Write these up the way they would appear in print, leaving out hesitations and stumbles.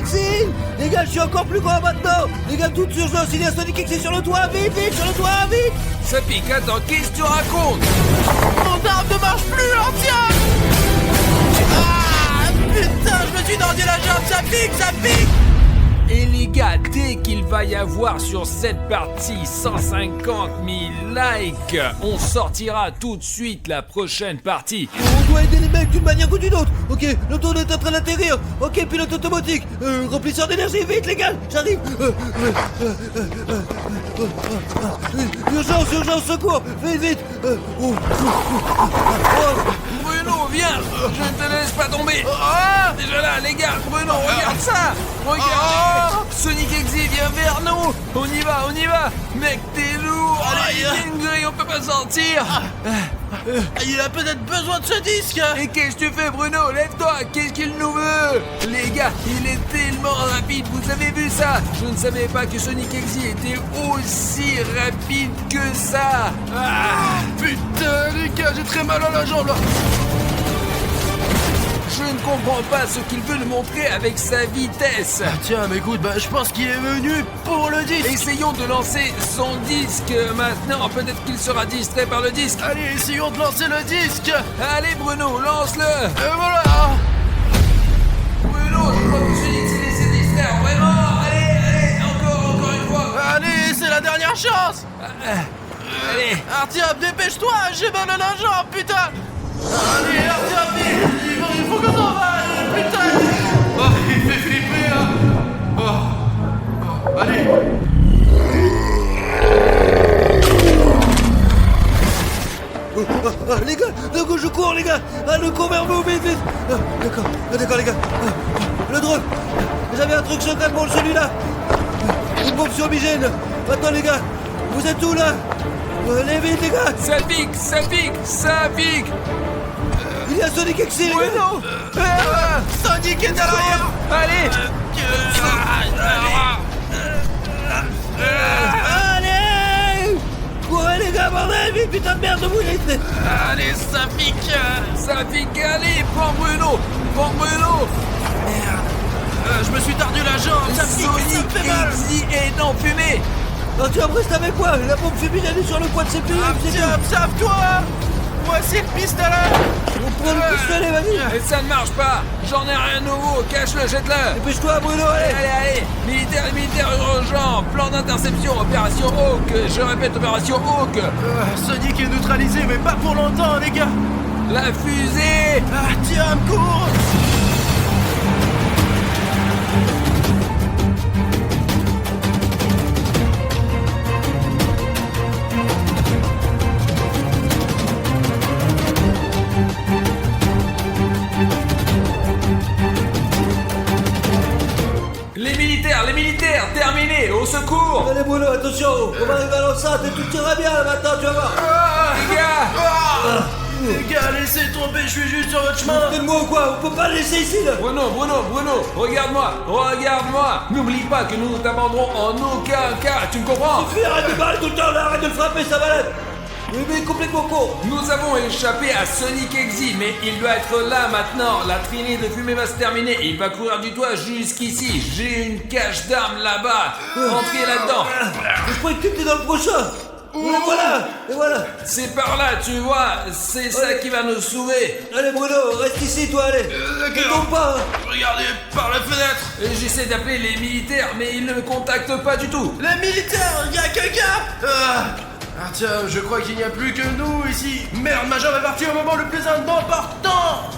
Exil. Les gars, je suis encore plus grand maintenant. Les gars, toute urgence, il y a Sonic Exil sur le toit. Vite, vite, sur le toit, vite. Ça pique, attends, qu'est-ce que tu racontes? Mon arme ne marche plus, l'ancien. Ah, putain, je me suis tordu la jambe, ça pique, ça pique. Et les gars, dès qu'il va y avoir sur cette partie 150 000 likes, on sortira tout de suite la prochaine partie. On doit aider les mecs d'une manière ou d'une autre. Ok, l'auto est en train d'atterrir. Ok, pilote automatique. Remplisseur d'énergie, vite les gars, j'arrive. Urgence, urgence, secours. Vite, vite. Bruno, viens, je ne te laisse pas tomber. Déjà là, les gars, Bruno, regarde ça. Regarde. Sonic Exil, viens vers nous. On y va, on y va. Mec, t'es lourd. Allez, dinguerie, on peut pas sortir. Il a peut-être besoin de ce disque. Et qu'est-ce que tu fais, Bruno? Lève-toi, qu'est-ce qu'il nous veut? Les gars, il est tellement rapide, vous avez vu ça? Je ne savais pas que Sonic Exil était aussi rapide que ça. Putain, les gars, j'ai très mal à la jambe là. Je ne comprends pas ce qu'il veut nous montrer avec sa vitesse. Tiens, mais écoute, je pense qu'il est venu pour le disque. Essayons de lancer son disque maintenant. Peut-être qu'il sera distrait par le disque. Allez, essayons de lancer le disque. Allez, Bruno, lance-le. Et voilà. Bruno, je crois que Sonic s'est laissé distraire. Vraiment. Allez, encore une fois. Allez, c'est la dernière chance. Allez. Artyom, dépêche-toi, j'ai mal à la jambe, putain. Allez, Artyom, vite. Il faut qu'on s'en va, putain. Il fait flipper, là. Allez. Les gars, d'un coup je cours les gars. Le cours vers vous, vite, vite. D'accord les gars. Le drone. J'avais un truc secret pour celui-là. Une bombe surmigène. Attends les gars, vous êtes où là? Allez vite les gars. Ça pique, ça pique, ça pique. Il y a Sonic Exil les gars. Bruno. Sonic est à l'arrière. Allez. Allez. Courez les gars, bordel, vite, putain de merde, vous vite. Allez, ça pique. Ça pique, allez, prends Bruno. Merde. Je me suis tordu la jambe, ça pique, ça me fait mal. Exil est en fumée. Artyom, reste avec moi. La bombe fumigène est sur le coin de ses pieds. Artyom, sauve-toi. Voici le pistolet. On prend le pistolet, vas-y. Et ça ne marche pas. J'en ai rien de nouveau. Cache-le, jette-le. Dépêche-toi Bruno, allez. Allez. Militaire urgent. Plan d'interception. Opération Hawk. Je répète, opération Hawk. Sonic est neutralisé, mais pas pour longtemps, les gars. La fusée. Artyom, cours. Les militaires, terminé. Au secours. Allez Bruno, attention. On va arriver à l'enceinte et tout ira bien là maintenant, tu vas voir. Les gars. Les gars, laissez tomber, je suis juste sur votre chemin. Faites-moi ou quoi? On peut pas le laisser ici là. Bruno, regarde-moi. N'oublie pas que nous ne t'abandonnerons en aucun cas, tu me comprends? Fais, arrête de parler tout le temps là, arrête de le frapper, ça malade. Mais il est complètement con. Nous avons échappé à Sonic Exil, mais il doit être là maintenant. La traînée de fumée va se terminer et il va courir du toit jusqu'ici. J'ai une cache d'armes là-bas. Entrez là-dedans. Je croyais que t'étais dans le prochain. Et voilà. C'est par là, tu vois. C'est ça qui va nous sauver. Allez Bruno, reste ici toi, allez. Ne tombe pas. Regardez par la fenêtre. Et j'essaie d'appeler les militaires, mais ils ne me contactent pas du tout. Les militaires, il y a quelqu'un. Artyom, je crois qu'il n'y a plus que nous ici. Merde, ma jambe est partie au moment le plus important.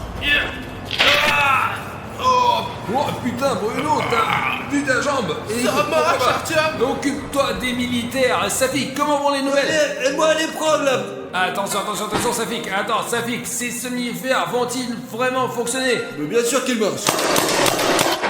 Oh putain, Bruno, t'as plus ta jambe. Et Ça marche, Artyom. occupe-toi des militaires. Safik, comment vont les nouvelles? Aide-moi à les prendre là. Attention, Safik. Attends, Safik, ces somnifères vont-ils vraiment fonctionner? Mais bien sûr qu'ils marchent.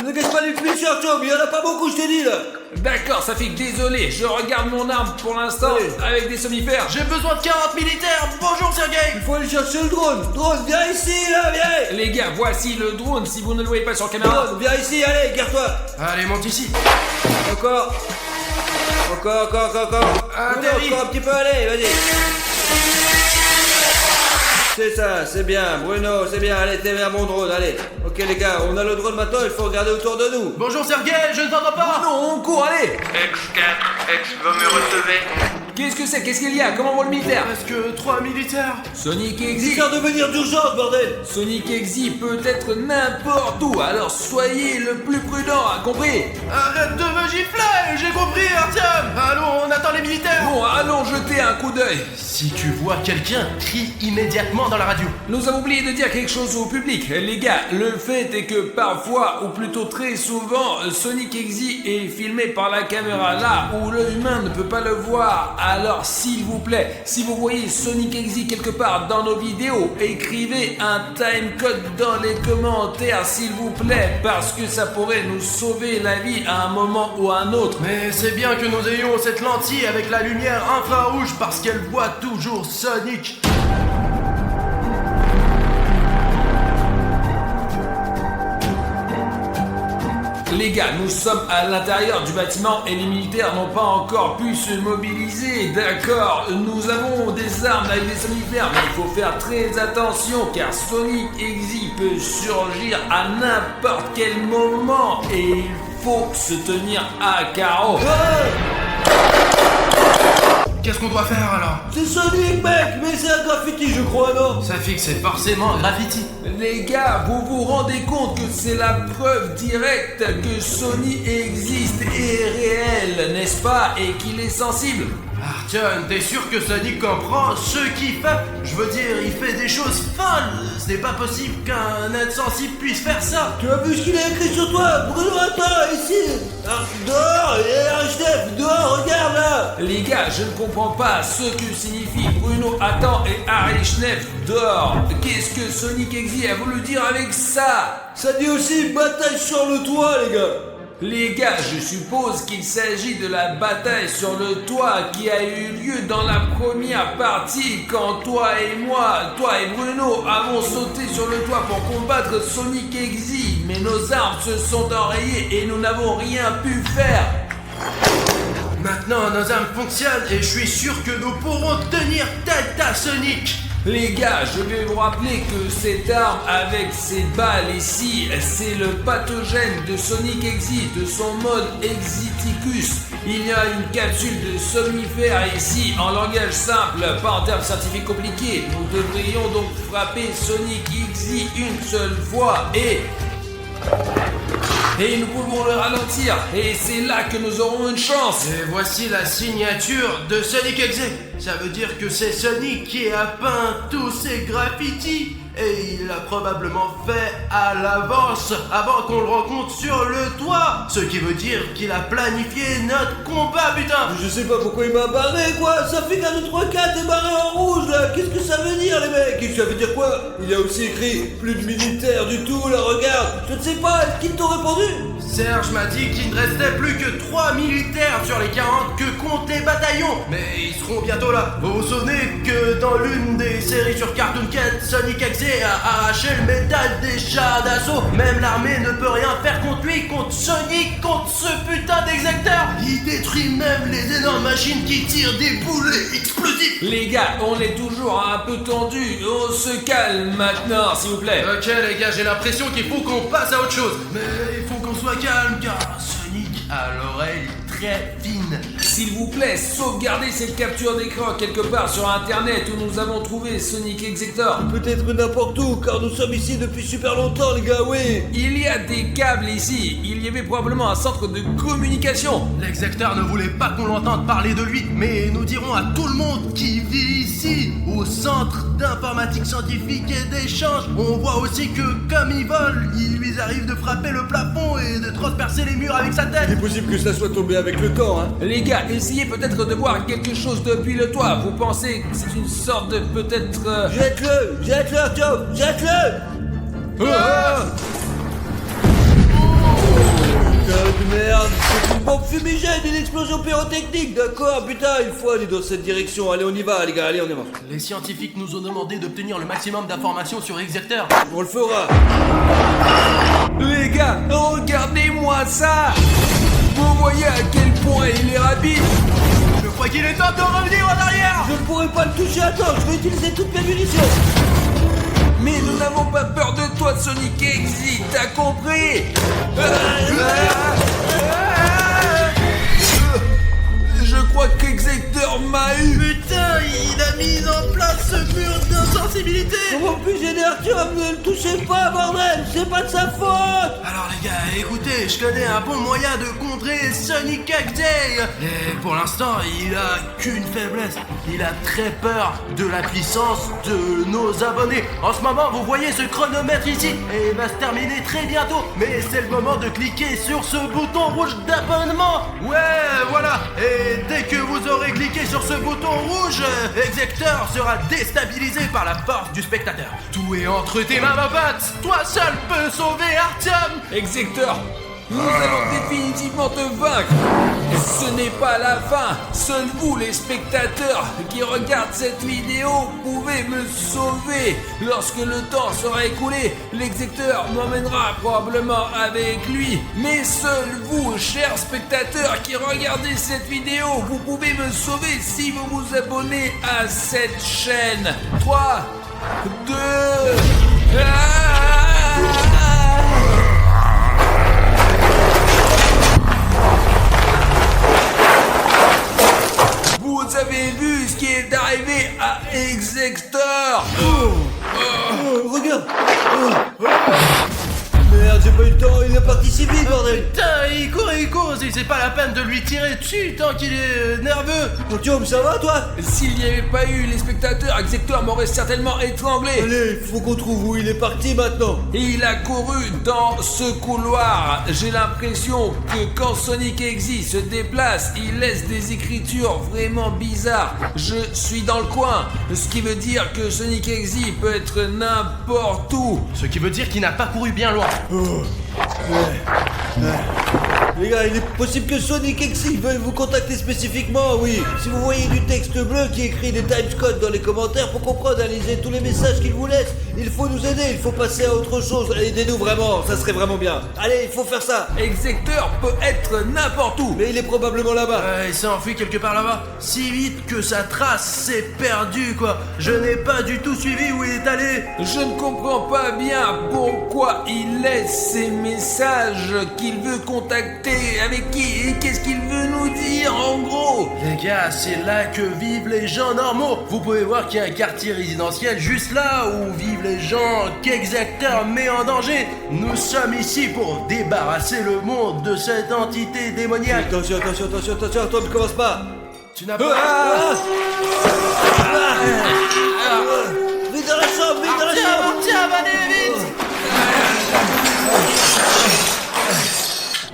Ne gâche pas les fléchés, Artyom, il y en a pas beaucoup, je t'ai dit là. D'accord, Safik, désolé, je regarde mon arme pour l'instant avec des somnifères. J'ai besoin de 40 militaires. Bonjour, Sergei. Il faut aller chercher le drone. Drone, viens ici là, viens. Les gars, voici le drone si vous ne le voyez pas sur caméra. Drone, viens ici, allez, garde-toi. Allez, monte ici. Encore. Atterris. Encore un petit peu, allez, vas-y. C'est ça, c'est bien. Bruno, c'est bien. Allez, t'es vers mon drone, allez. Ok les gars, on a le drone maintenant, il faut regarder autour de nous. Bonjour Sergei, je ne t'entends pas. Non, on court, allez. X4, X, vous me recevez? Qu'est-ce que c'est? Qu'est-ce qu'il y a? Comment va le militaire? Presque 3 militaires. Sonic Exi. Dis-leur de venir d'urgence, bordel. Sonic Exi peut être n'importe où, alors soyez le plus prudent, hein, compris? Arrête de me gifler, j'ai compris Artyom. Allons, on attend les militaires. Bon, allons jeter un coup d'œil. Si tu vois quelqu'un, crie immédiatement dans la radio. Nous avons oublié de dire quelque chose au public. Les gars, le fait est que parfois, ou plutôt très souvent, Sonic Exi est filmé par la caméra là où l'œil humain ne peut pas le voir. Alors s'il vous plaît, si vous voyez Sonic Exi quelque part dans nos vidéos, écrivez un timecode dans les commentaires s'il vous plaît, parce que ça pourrait nous sauver la vie à un moment ou à un autre. Mais c'est bien que nous ayons cette lentille avec la lumière infrarouge parce qu'elle voit toujours Sonic. Les gars, nous sommes à l'intérieur du bâtiment et les militaires n'ont pas encore pu se mobiliser, d'accord? Nous avons des armes avec des somnifères, mais il faut faire très attention car Sonic Exi peut surgir à n'importe quel moment et il faut se tenir à carreau. Qu'est-ce qu'on doit faire alors? C'est Sonic, mec, mais c'est un graffiti, je crois, non? Ça fait que c'est forcément un graffiti. Les gars, vous vous rendez compte que c'est la preuve directe que Sony existe et est réel, n'est-ce pas? Et qu'il est sensible. Artyom, t'es sûr que Sonic comprend ce qu'il fait? Je veux dire, il fait des choses folles. Ce n'est pas possible qu'un être sensible puisse faire ça. Tu as vu ce qu'il a écrit sur toi? Bruno, attends, ici. Dehors, il y a un chef, dehors, regarde là. Les gars, je ne comprends pas ce que signifie Bruno attend et Harry Schneff dehors. Qu'est-ce que Sonic Exi a voulu dire avec ça? Ça dit aussi bataille sur le toit, les gars. Les gars, je suppose qu'il s'agit de la bataille sur le toit qui a eu lieu dans la première partie quand toi et Bruno avons sauté sur le toit pour combattre Sonic Exi. Mais nos armes se sont enrayées et nous n'avons rien pu faire. Maintenant, nos armes fonctionnent et je suis sûr que nous pourrons tenir tête à Sonic. Les gars, je vais vous rappeler que cette arme avec ces balles ici, c'est le pathogène de Sonic Exi, de son mode Exiticus. Il y a une capsule de somnifère ici, en langage simple, pas en termes scientifiques compliqués. Nous devrions donc frapper Sonic Exi une seule fois et nous pouvons le ralentir. Et c'est là que nous aurons une chance. Et voici la signature de Sonic Exi. Ça veut dire que c'est Sonic qui a peint tous ces graffitis. Et il l'a probablement fait à l'avance, avant qu'on le rencontre sur le toit. Ce qui veut dire qu'il a planifié notre combat, putain. Je sais pas pourquoi il m'a barré, quoi. Ça fait qu'un 2, 3, 4 est barré en rouge, là. Qu'est-ce que ça veut dire, les mecs? Ça veut dire quoi? Il a aussi écrit plus de militaires du tout, là, regarde. Je ne sais pas, est-ce qu'ils t'ont répondu? Serge m'a dit qu'il ne restait plus que 3 militaires sur les 40 que comptent les bataillons. Mais ils seront bientôt là. Vous vous souvenez que dans l'une des séries sur Cartoon Cat, Sonic Exi a arraché le métal des chars d'assaut. Même l'armée ne peut rien faire contre lui, contre Sonic, contre ce putain d'exacteur. Il détruit même les énormes machines qui tirent des boulets explosifs. Les gars, on est toujours un peu tendu. On se calme maintenant, s'il vous plaît. Ok les gars, j'ai l'impression qu'il faut qu'on passe à autre chose. Mais il faut qu'on soit calme car Sonic a l'oreille très fine. S'il vous plaît, sauvegardez cette capture d'écran quelque part sur internet où nous avons trouvé Sonic Exector. Peut-être n'importe où, car nous sommes ici depuis super longtemps, les gars, oui. Il y a des câbles ici. Il y avait probablement un centre de communication. L'exacteur ne voulait pas qu'on l'entende parler de lui, mais nous dirons à tout le monde qui vit ici, au centre d'informatique scientifique et d'échange. On voit aussi que comme il vole, il lui arrive de frapper le plafond et de transpercer les murs avec sa tête. Il est possible que ça soit tombé avec le temps, hein. Les gars, essayez peut-être de voir quelque chose depuis le toit. Vous pensez que c'est une sorte de peut-être... Jette-le, Artyom, jette-le. Ah Putain de merde, c'est une bombe fumigène, une explosion pyrotechnique, d'accord, putain, il faut aller dans cette direction, allez on y va les gars, allez on y va. Les scientifiques nous ont demandé d'obtenir le maximum d'informations sur Exector. On le fera. Les gars, regardez-moi ça. Vous voyez à quel point il est rapide. Je crois qu'il est temps de revenir en arrière. Je ne pourrai pas le toucher, attends, je vais utiliser toutes mes munitions. Mais nous n'avons pas peur de toi, Sonic Exit, t'as compris? Je crois qu'Execteur m'a eu. Putain, il a mis en place ce mur d'insensibilité. Comment puis-je aider Artyom? Ne le touchez pas, bordel! C'est pas de sa faute! Alors les gars, écoutez, je connais un bon moyen de contrer Sonic X-Day. Et pour l'instant, il a qu'une faiblesse. Il a très peur de la puissance de nos abonnés. En ce moment, vous voyez ce chronomètre ici, et il va se terminer très bientôt. Mais c'est le moment de cliquer sur ce bouton rouge d'abonnement. Ouais, voilà. Et dès que vous aurez cliqué sur ce bouton rouge, Execteur sera déstabilisé par la force du spectateur. Tout est entre tes mains, ma pote. Toi seul peux sauver Artyom. Execteur, nous allons définitivement te vaincre. Ce n'est pas la fin. Seuls vous, les spectateurs qui regardent cette vidéo, pouvez me sauver. Lorsque le temps sera écoulé, l'execteur m'emmènera probablement avec lui. Mais seuls vous, chers spectateurs qui regardez cette vidéo, vous pouvez me sauver si vous vous abonnez à cette chaîne. 3, 2... Vous avez vu ce qui est arrivé à Execteur? Regarde! Merde, j'ai pas eu le temps, il est parti si vite, bordel! Putain, il court, c'est pas la peine de lui tirer dessus tant qu'il est nerveux. Artyom, ça va, toi? S'il n'y avait pas eu les spectateurs, Execteur m'aurait certainement étranglé. Allez, faut qu'on trouve où il est parti maintenant! Et il a couru dans ce couloir. J'ai l'impression que quand Sonic Exit se déplace, il laisse des écritures vraiment bizarres. Je suis dans le coin, ce qui veut dire que Sonic Exit peut être n'importe où. Ce qui veut dire qu'il n'a pas couru bien loin. Les gars, il est possible que Sonic Exit veuille vous contacter spécifiquement, oui. Si vous voyez du texte bleu qui écrit des timescodes dans les commentaires pour comprendre, analyser tous les messages qu'il vous laisse, il faut nous aider, il faut passer à autre chose. Aidez-nous vraiment, ça serait vraiment bien. Allez, il faut faire ça. Execteur peut être n'importe où. Mais il est probablement là-bas. Il s'est enfui quelque part là-bas. Si vite que sa trace s'est perdue, quoi. Je n'ai pas du tout suivi où il est allé. Je ne comprends pas bien pourquoi il laisse ces messages qu'il veut contacter. Avec qui et qu'est-ce qu'il veut nous dire en gros? Les gars, c'est là que vivent les gens normaux. Vous pouvez voir qu'il y a un quartier résidentiel juste là où vivent les gens qu'Execteur met en danger. Nous sommes ici pour débarrasser le monde de cette entité démoniaque. Attention, Tom, commence pas. Tu n'as pas... Vite dans la chambre, vite dans la chambre. Tiens, allez, vite.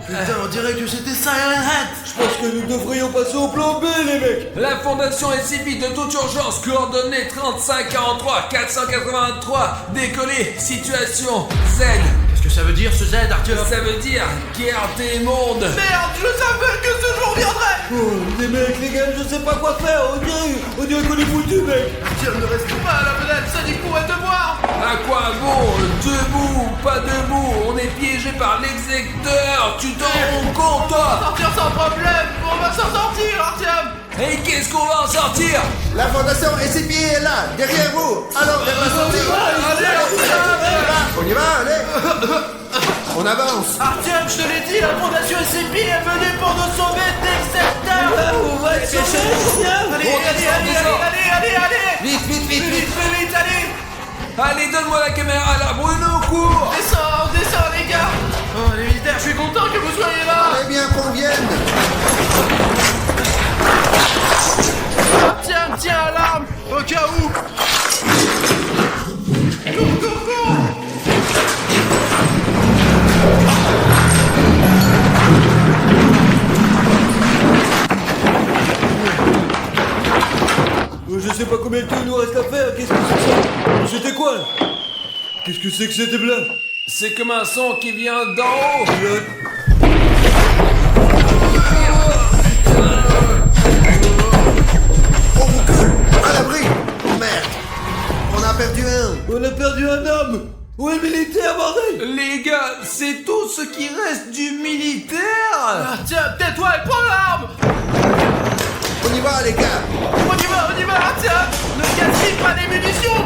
Putain, on dirait que c'était Siren Head. Je pense que nous devrions passer au plan B, les mecs. La Fondation SCP de toute urgence, coordonnées 3543 483, décollé, situation Z. Qu'est-ce que ça veut dire ce Z, Artyom? Ça veut dire QRT monde. Merde, je savais que ce jour viendrait. Oh, les mecs, les gars, je sais pas quoi faire. On dirait qu'on est foutus, mec. Artyom, ne reste pas à la fenêtre, Sonic pourrait te voir. À quoi bon? Debout, pas debout, on est piégé par l'execteur, tu t'en rends compte toi? Sortir sans problème, on va s'en sortir, Artyom. Et qu'est-ce qu'on va en sortir? La fondation SCP est là, derrière vous. Alors, vers la sortie. Allez, Artyom. On y va, allez. On avance. Artyom, je te l'ai dit, la fondation SCP est venue pour nous sauver d'Execteur. On va être sauvé, Allez. Vite, allez. Allez, donne-moi la caméra là, Bruno, cours! Descends, les gars. Oh, les militaires, je suis content que vous soyez là. Eh bien qu'on vienne. Tiens, alarme, au cas où. Go. Je sais pas combien de temps il nous reste à faire. Qu'est-ce que c'est que ça? C'était quoi là? Qu'est-ce que c'est que cette bleu? C'est comme un son qui vient d'en haut! On recule. À l'abri. Oh merde. On a perdu un. On a perdu un homme. Où est le militaire, bordel? Les gars, c'est tout ce qui reste du militaire! Artyom, tais-toi et prends l'arme. On y va, les gars. On y va, Artyom. Ne gaspille pas les munitions.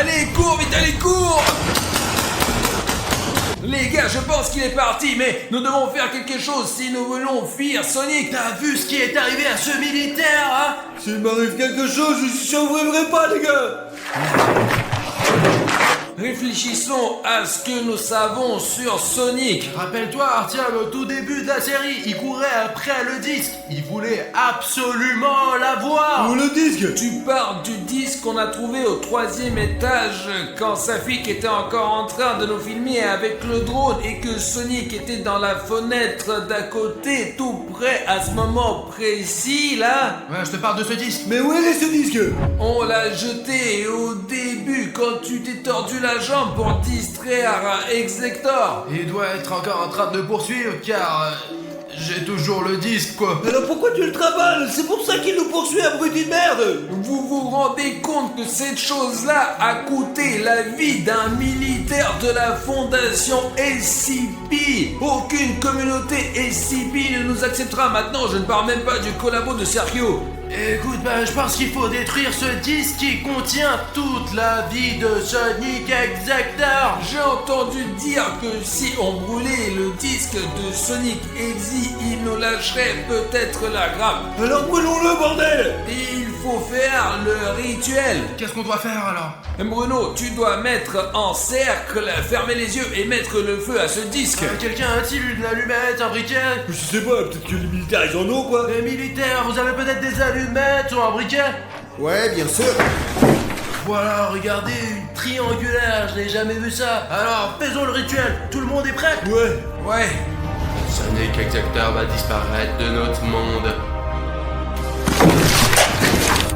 Allez, cours, vite, allez, cours! Les gars, je pense qu'il est parti, mais nous devons faire quelque chose si nous voulons fuir Sonic. T'as vu ce qui est arrivé à ce militaire, hein? S'il m'arrive quelque chose, je ne survivrai pas, les gars. Réfléchissons à ce que nous savons sur Sonic. Rappelle-toi, Artyom, au tout début de la série, il courait après le disque. Il voulait absolument l'avoir. Où le disque? Tu parles du disque qu'on a trouvé au 3e étage quand Safik était encore en train de nous filmer avec le drone et que Sonic était dans la fenêtre d'à côté, tout près à ce moment précis là. Ouais, je te parle de ce disque. Mais où est ce disque? On l'a jeté au début quand tu t'es tordu la jambe pour distraire Exector. Il doit être encore en train de me poursuivre car j'ai toujours le disque, quoi. Alors pourquoi tu le travailles? C'est pour ça qu'il nous poursuit, abruti de merde. Vous vous rendez compte que cette chose-là a coûté la vie d'un militaire de la fondation SCP? Aucune communauté SCP ne nous acceptera maintenant, je ne parle même pas du collabo de Sergio. Écoute, je pense qu'il faut détruire ce disque qui contient toute la vie de Sonic Exector. J'ai entendu dire que si on brûlait le disque de Sonic Exe, il nous lâcherait peut-être la grappe. Alors brûlons-le, bordel. Il faut faire le rituel. Qu'est-ce qu'on doit faire alors? Bruno, tu dois mettre en cercle, fermer les yeux et mettre le feu à ce disque. Quelqu'un a-t-il une allumette, un briquet? Je sais pas, peut-être que les militaires ils en ont, quoi. Les militaires, vous avez peut-être des allumettes ou un briquet? Ouais, bien sûr. Voilà, regardez, une triangulaire, je n'ai jamais vu ça. Alors, faisons le rituel, tout le monde est prêt? Ouais. Sonic Exector va disparaître de notre monde.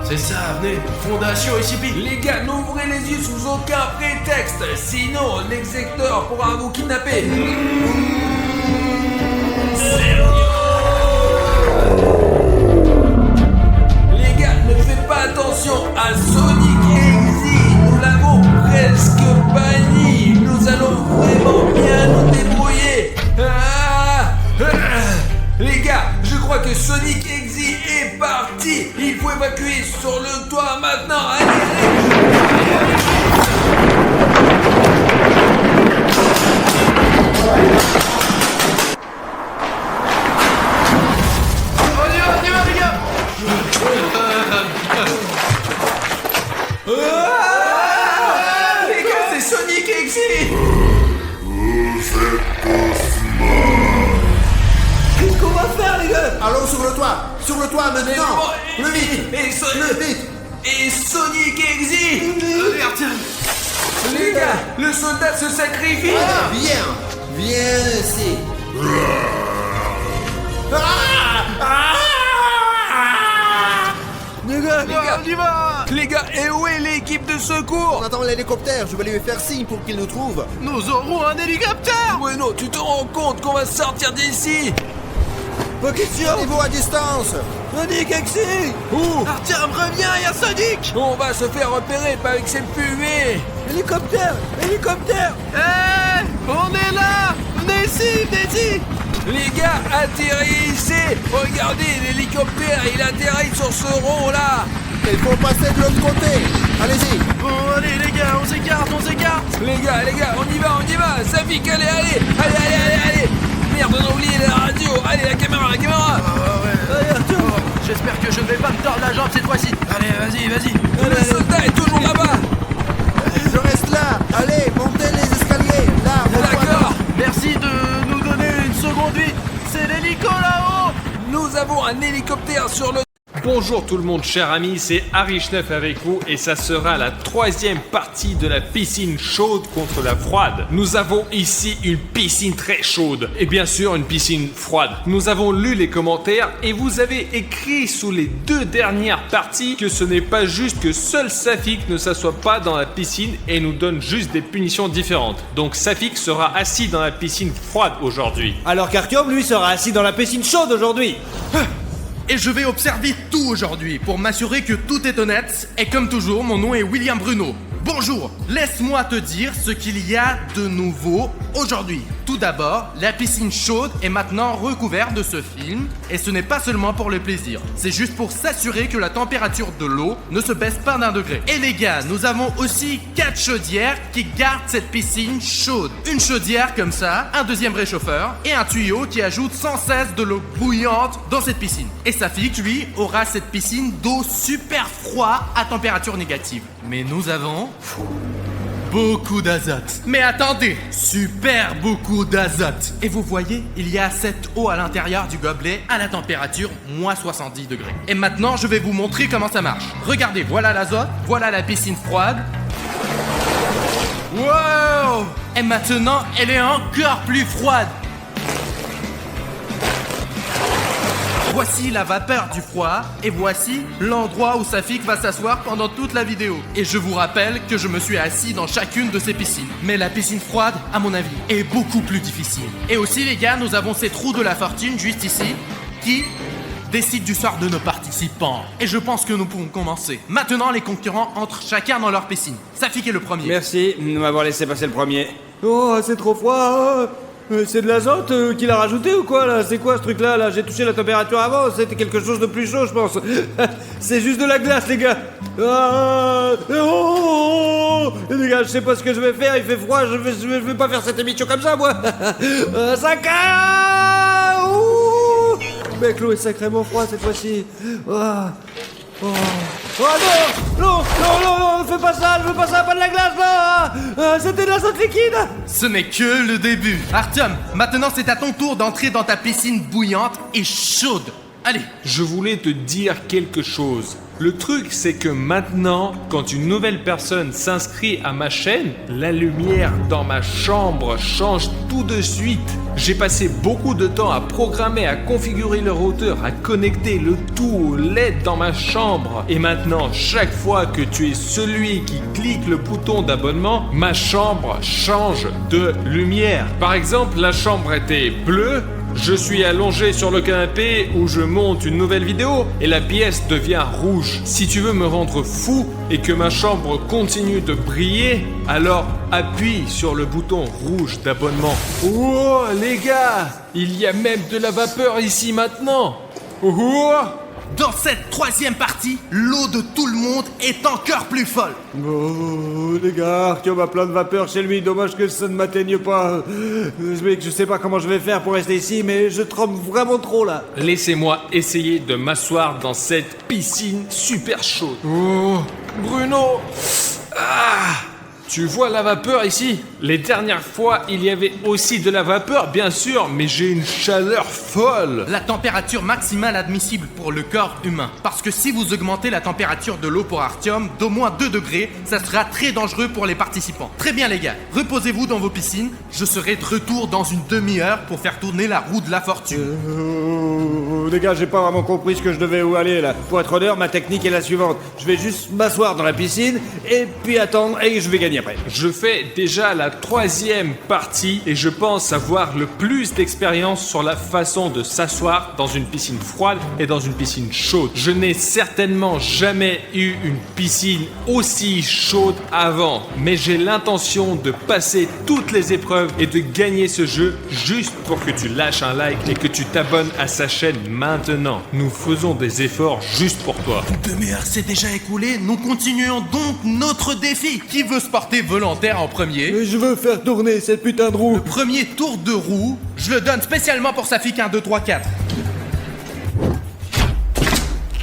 C'est ça, venez, Fondation SCP. Les gars, n'ouvrez les yeux sous aucun prétexte, sinon l'execteur pourra vous kidnapper. Les gars, ne faites pas attention à Sonic Exe, nous l'avons presque banni, nous allons vraiment bien nous débrouiller. Les gars, je crois que Sonic Exe est parti. Il faut évacuer sur le toit maintenant. Allez. On y va, les gars. Les gars, c'est Sonic Exe. Qu'est-ce qu'on va faire, les gars? Allons sur le toit maintenant. Plus vite. Et Sonic Exe. Allez, Artyom. Les gars, le soldat se sacrifie. Viens ici. Les gars, et où est l'équipe de On secours? attend l'hélicoptère, je vais lui faire signe pour qu'il nous trouve. Nous aurons un hélicoptère. Bruno, tu te rends compte qu'on va sortir d'ici? Pas question. Niveau à distance. Sonic Exe. Où? Artyom, reviens, il y a Sonic. On va se faire repérer pas avec cette fumée. Hélicoptère. On est là. Venez ici. Les gars, atterrissez. Regardez, l'hélicoptère, il atterrit sur ce rond là. Il faut passer de l'autre côté. Allez-y. Bon, allez, les gars, on s'écarte. Les gars, on y va. Safik, allez. Merde, on a oublié la radio. Allez, la caméra. Allez, Artyom. J'espère que je ne vais pas me tordre la jambe cette fois-ci. Allez, vas-y. Le soldat est toujours là-bas. Je reste là. Allez, montez les escaliers. Là, au D'accord. toit. Merci de nous donner une seconde vie. C'est l'hélico là-haut. Nous avons un hélicoptère sur le... Bonjour tout le monde, chers amis, c'est Harry Schneff avec vous et ça sera la 3e partie de la piscine chaude contre la froide. Nous avons ici une piscine très chaude et bien sûr une piscine froide. Nous avons lu les commentaires et vous avez écrit sous les 2 dernières parties que ce n'est pas juste que seul Safik ne s'assoit pas dans la piscine et nous donne juste des punitions différentes. Donc Safik sera assis dans la piscine froide aujourd'hui. Alors qu'Artyom, lui, sera assis dans la piscine chaude aujourd'hui. Et je vais observer tout aujourd'hui pour m'assurer que tout est honnête. Et comme toujours, mon nom est William Bruno. Bonjour, laisse-moi te dire ce qu'il y a de nouveau aujourd'hui. Tout d'abord, la piscine chaude est maintenant recouverte de ce film, et ce n'est pas seulement pour le plaisir, c'est juste pour s'assurer que la température de l'eau ne se baisse pas d'1 degré. Et les gars, nous avons aussi 4 chaudières qui gardent cette piscine chaude. Une chaudière comme ça, un deuxième réchauffeur, et un tuyau qui ajoute sans cesse de l'eau bouillante dans cette piscine. Et Safik, lui, aura cette piscine d'eau super froide à température négative. Mais nous avons beaucoup d'azote. Mais attendez, super beaucoup d'azote. Et vous voyez, il y a cette eau à l'intérieur du gobelet à la température moins 70 degrés. Et maintenant, je vais vous montrer comment ça marche. Regardez, voilà l'azote, voilà la piscine froide. Wow! Et maintenant, elle est encore plus froide. Voici la vapeur du froid et voici l'endroit où Safik va s'asseoir pendant toute la vidéo. Et je vous rappelle que je me suis assis dans chacune de ces piscines. Mais la piscine froide, à mon avis, est beaucoup plus difficile. Et aussi les gars, nous avons ces trous de la fortune juste ici qui décident du sort de nos participants. Et je pense que nous pouvons commencer. Maintenant, les concurrents entrent chacun dans leur piscine. Safik est le premier. Merci de m'avoir laissé passer le premier. Oh, c'est trop froid. C'est de l'azote qu'il a rajouté ou quoi là? C'est quoi ce truc là? J'ai touché la température avant, c'était quelque chose de plus chaud je pense. C'est juste de la glace les gars. Les gars, je sais pas ce que je vais faire, il fait froid, je vais pas faire cette émission comme ça moi. Ça casse. Mec, l'eau est sacrément froide cette fois-ci. Oh non, fais pas ça, je veux pas ça, pas de la glace là. C'était de l'azote liquide. Ce n'est que le début. Artyom, maintenant c'est à ton tour d'entrer dans ta piscine bouillante et chaude. Allez. Je voulais te dire quelque chose. Le truc, c'est que maintenant, quand une nouvelle personne s'inscrit à ma chaîne, la lumière dans ma chambre change tout de suite. J'ai passé beaucoup de temps à programmer, à configurer le routeur, à connecter le tout au LED dans ma chambre. Et maintenant, chaque fois que tu es celui qui clique le bouton d'abonnement, ma chambre change de lumière. Par exemple, la chambre était bleue. Je suis allongé sur le canapé où je monte une nouvelle vidéo et la pièce devient rouge. Si tu veux me rendre fou et que ma chambre continue de briller, alors appuie sur le bouton rouge d'abonnement. Oh les gars, il y a même de la vapeur ici maintenant. Oh. Dans cette troisième partie, l'eau de tout le monde est encore plus folle. Oh les gars, Artyom a plein de vapeur chez lui, dommage que ça ne m'atteigne pas. Je sais pas comment je vais faire pour rester ici, mais je tremble vraiment trop là. Laissez-moi essayer de m'asseoir dans cette piscine super chaude. Oh, Bruno. Tu vois la vapeur ici? Les dernières fois, il y avait aussi de la vapeur, bien sûr, mais j'ai une chaleur folle. La température maximale admissible pour le corps humain. Parce que si vous augmentez la température de l'eau pour Artyom d'au moins 2 degrés, ça sera très dangereux pour les participants. Très bien les gars, reposez-vous dans vos piscines. Je serai de retour dans une demi-heure pour faire tourner la roue de la fortune. Les gars, j'ai pas vraiment compris ce que je devais où aller là. Pour être honnête, ma technique est la suivante. Je vais juste m'asseoir dans la piscine et puis attendre et je vais gagner après. Je fais déjà la 3e partie et je pense avoir le plus d'expérience sur la façon de s'asseoir dans une piscine froide et dans une piscine chaude. Je n'ai certainement jamais eu une piscine aussi chaude avant, mais j'ai l'intention de passer toutes les épreuves et de gagner ce jeu juste pour que tu lâches un like et que tu t'abonnes à sa chaîne maintenant. Nous faisons des efforts juste pour toi. Une demi-heure s'est déjà écoulée, nous continuons donc notre défi. Qui veut se porter volontaire en premier? Je veux faire tourner cette putain de roue. Le premier tour de roue, je le donne spécialement pour Safik 1, 2, 3, 4.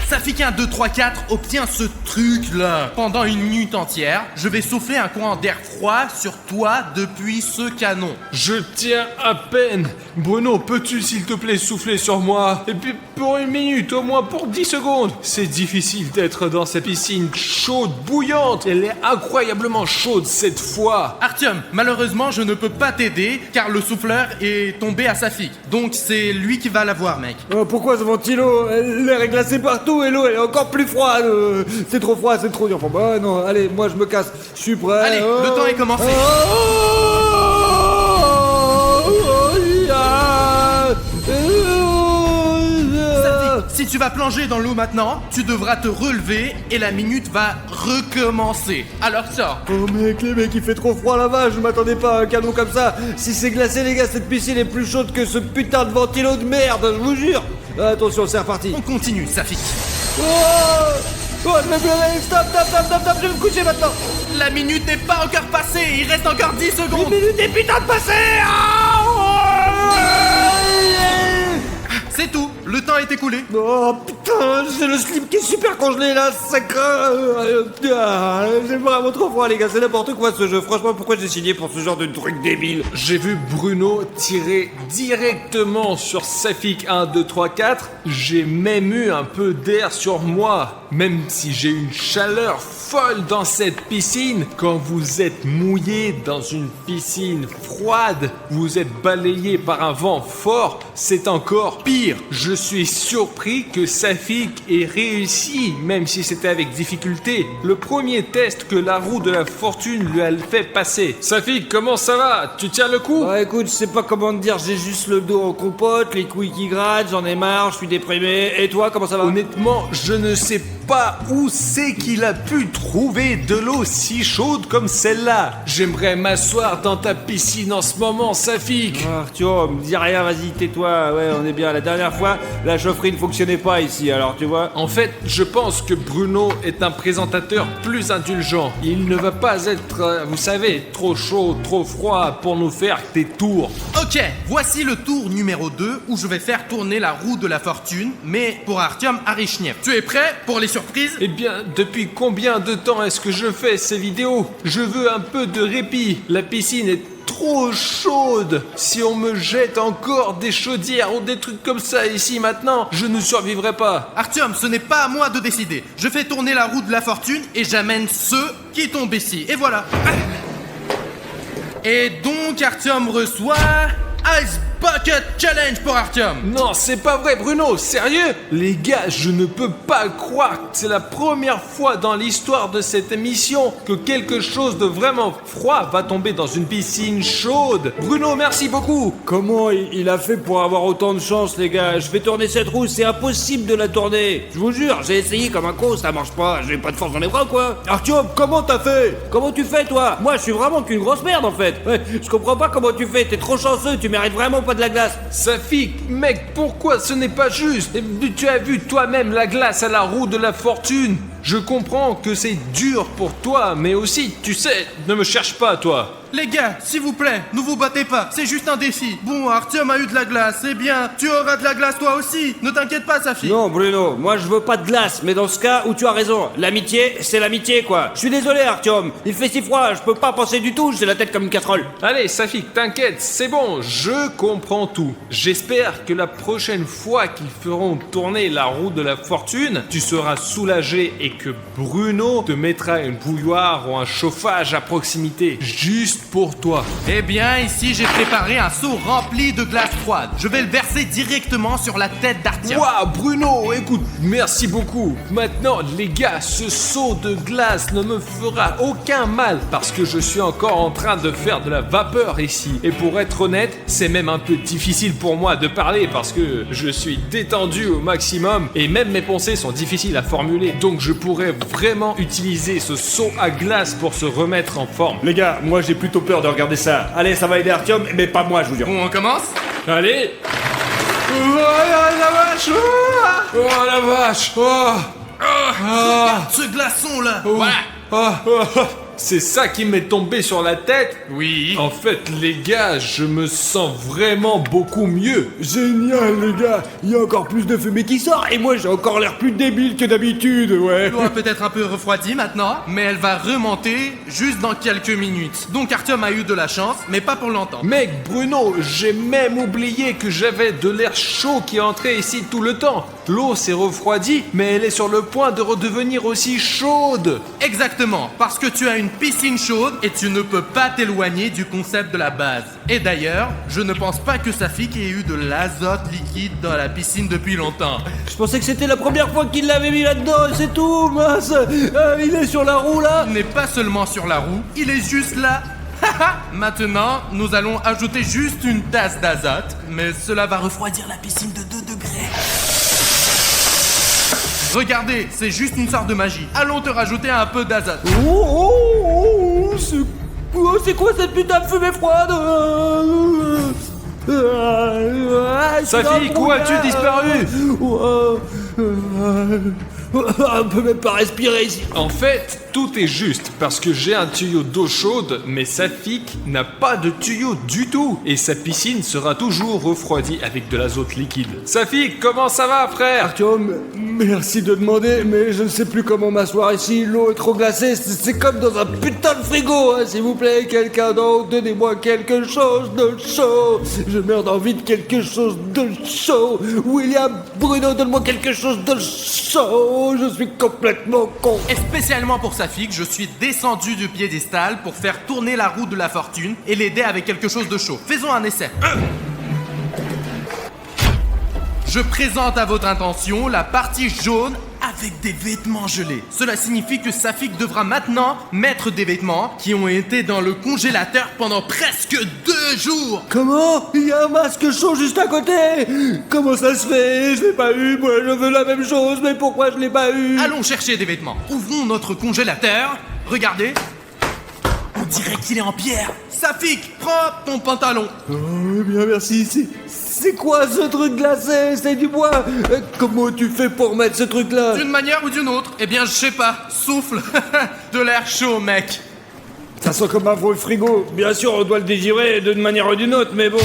Safik 1, 2, 3, 4 obtient ce truc-là. Pendant une minute entière, je vais souffler un courant d'air froid sur toi depuis ce canon. Je tiens à peine. Bruno, peux-tu s'il te plaît souffler sur moi? Et puis pour une minute, au moins pour 10 secondes. C'est difficile d'être dans cette piscine chaude, bouillante. Elle est incroyablement chaude cette fois. Artyom, malheureusement, je ne peux pas t'aider car le souffleur est tombé à Safik. Donc c'est lui qui va l'avoir, mec. Pourquoi ce ventilo? L'air est glacé partout et l'eau elle est encore plus froide. C'est trop froid, c'est trop dur. Bah non, allez, moi je me casse. Je suis prêt. Allez, le temps est commencé. Si tu vas plonger dans l'eau maintenant, tu devras te relever et la minute va recommencer. Alors ça, Oh mec, les mecs, il fait trop froid là-bas, je m'attendais pas à un canon comme ça. Si c'est glacé les gars, cette piscine est plus chaude que ce putain de ventilo de merde, je vous jure. Attention, c'est reparti. on continue, Safik. Oh, oh, je vais pleurer, stop, je vais me coucher maintenant. La minute n'est pas encore passée, il reste encore 10 secondes. Une minute et putain de passer. C'est tout, le temps est écoulé. Oh putain, j'ai le slip qui est super congelé là, ça craint. J'ai vraiment trop froid les gars, c'est n'importe quoi ce jeu. Franchement, pourquoi j'ai signé pour ce genre de truc débile? J'ai vu Bruno tirer directement sur Safik 1, 2, 3, 4. J'ai même eu un peu d'air sur moi. Même si j'ai une chaleur folle dans cette piscine, quand vous êtes mouillé dans une piscine froide, vous êtes balayé par un vent fort, c'est encore pire. Je suis surpris que Safik ait réussi, même si c'était avec difficulté, le premier test que la roue de la fortune lui a fait passer. Safik, comment ça va? Tu tiens le coup? Bah écoute, je sais pas comment te dire, j'ai juste le dos en compote, les couilles qui grattent, j'en ai marre, je suis déprimé. Et toi, comment ça va? Honnêtement, je ne sais pas où c'est qu'il a pu trouver de l'eau si chaude comme celle-là. J'aimerais m'asseoir dans ta piscine en ce moment, Safik. Arthur, me dis rien, vas-y, tais-toi. Ouais, on est bien. La dernière fois, la chaufferie ne fonctionnait pas ici, alors tu vois. En fait, je pense que Bruno est un présentateur plus indulgent. Il ne va pas être, vous savez, trop chaud, trop froid pour nous faire des tours. Ok, voici le tour numéro 2 où je vais faire tourner la roue de la fortune, mais pour Artyom Arishnev. Tu es prêt pour les surprises? Eh bien, depuis combien de temps est-ce que je fais ces vidéos? Je veux un peu de répit. La piscine est trop chaude. Si on me jette encore des chaudières ou des trucs comme ça ici maintenant, je ne survivrai pas. Artyom, ce n'est pas à moi de décider. Je fais tourner la roue de la fortune et j'amène ceux qui tombent ici. Et voilà. Et donc Artyom reçoit Ice Bucket Challenge pour Artyom. Non, c'est pas vrai, Bruno, sérieux? Les gars, je ne peux pas croire que c'est la première fois dans l'histoire de cette émission que quelque chose de vraiment froid va tomber dans une piscine chaude. Bruno, merci beaucoup. Comment il a fait pour avoir autant de chance, les gars? Je fais tourner cette roue, c'est impossible de la tourner. Je vous jure, j'ai essayé comme un con, ça marche pas. J'ai pas de force dans les bras, quoi. Artyom, comment t'as fait? Comment tu fais, toi? Moi, je suis vraiment qu'une grosse merde, en fait. Ouais, je comprends pas comment tu fais. T'es trop chanceux, tu mérites vraiment pas de la glace. Safik, mec, pourquoi ce n'est pas juste? Tu as vu toi-même la glace à la roue de la fortune. Je comprends que c'est dur pour toi, mais aussi, tu sais, ne me cherche pas, toi. Les gars, s'il vous plaît, ne vous battez pas, c'est juste un défi. Bon, Artyom a eu de la glace, eh bien, tu auras de la glace toi aussi. Ne t'inquiète pas, Safik. Non, Bruno, moi je veux pas de glace, mais dans ce cas où tu as raison, l'amitié, c'est l'amitié, quoi. Je suis désolé, Artyom, il fait si froid, je peux pas penser du tout, j'ai la tête comme une casserole. Allez, Safik, t'inquiète, c'est bon, je comprends tout. J'espère que la prochaine fois qu'ils feront tourner la roue de la fortune, tu seras soulagé et que Bruno te mettra une bouilloire ou un chauffage à proximité, juste pour toi. Eh bien, ici, j'ai préparé un seau rempli de glace froide. Je vais le verser directement sur la tête d'Artyom. Waouh, Bruno, écoute, merci beaucoup. Maintenant, les gars, ce seau de glace ne me fera aucun mal parce que je suis encore en train de faire de la vapeur ici. Et pour être honnête, c'est même un peu difficile pour moi de parler parce que je suis détendu au maximum et même mes pensées sont difficiles à formuler. Donc je pourrais vraiment utiliser ce seau à glace pour se remettre en forme. Les gars, moi j'ai plutôt peur de regarder ça. Allez, ça va aider Artyom, mais pas moi, je vous jure. Bon, on commence? Allez. Oh la vache. Oh la vache. Oh. Regarde ce glaçon-là. Ouais. C'est ça qui m'est tombé sur la tête? Oui. En fait, les gars, je me sens vraiment beaucoup mieux. Génial, les gars, il y a encore plus de fumée qui sort et moi j'ai encore l'air plus débile que d'habitude, ouais. L'eau a peut-être un peu refroidi maintenant, mais elle va remonter juste dans quelques minutes. Donc Artyom a eu de la chance, mais pas pour longtemps. Mec, Bruno, j'ai même oublié que j'avais de l'air chaud qui entrait ici tout le temps. L'eau s'est refroidie, mais elle est sur le point de redevenir aussi chaude. Exactement, parce que tu as une piscine chaude et tu ne peux pas t'éloigner du concept de la base. Et d'ailleurs, je ne pense pas que Safik ait eu de l'azote liquide dans la piscine depuis longtemps. Je pensais que c'était la première fois qu'il l'avait mis là-dedans, c'est tout, mince. Il est sur la roue là. Il n'est pas seulement sur la roue, il est juste là. Maintenant, nous allons ajouter juste une tasse d'azote, mais cela va refroidir la piscine de 2 degrés. Regardez, c'est juste une sorte de magie. Allons te rajouter un peu d'azote. C'est quoi cette putain de fumée froide? Safik, où as-tu disparu? On peut même pas respirer ici. En fait, tout est juste parce que j'ai un tuyau d'eau chaude, mais Safik n'a pas de tuyau du tout et sa piscine sera toujours refroidie avec de l'azote liquide. Safik, comment ça va, frère? Artyom, merci de demander, mais je ne sais plus comment m'asseoir ici. L'eau est trop glacée, c'est comme dans un putain de frigo. S'il vous plaît, quelqu'un d'autre, donnez-moi quelque chose de chaud. Je meurs d'envie de quelque chose de chaud. William, Bruno, donne-moi quelque chose de chaud. Je suis complètement con. Et spécialement pour Safik, je suis descendu du piédestal pour faire tourner la roue de la fortune et l'aider avec quelque chose de chaud. Faisons un essai. Je présente à votre intention la partie jaune avec des vêtements gelés. Cela signifie que Safik devra maintenant mettre des vêtements qui ont été dans le congélateur pendant presque 2 jours. Comment? Il y a un masque chaud juste à côté. Comment ça se fait? Je l'ai pas eu, moi je veux la même chose, mais pourquoi je l'ai pas eu? Allons chercher des vêtements. Ouvrons notre congélateur. Regardez. On dirait qu'il est en pierre. Safik, prends ton pantalon. Oh, bien merci. C'est quoi ce truc glacé? C'est du bois. Comment tu fais pour mettre ce truc-là? D'une manière ou d'une autre, eh bien je sais pas. Souffle. De l'air chaud, mec. Ça sent comme un vieux frigo. Bien sûr, on doit le désirer d'une manière ou d'une autre, mais bon.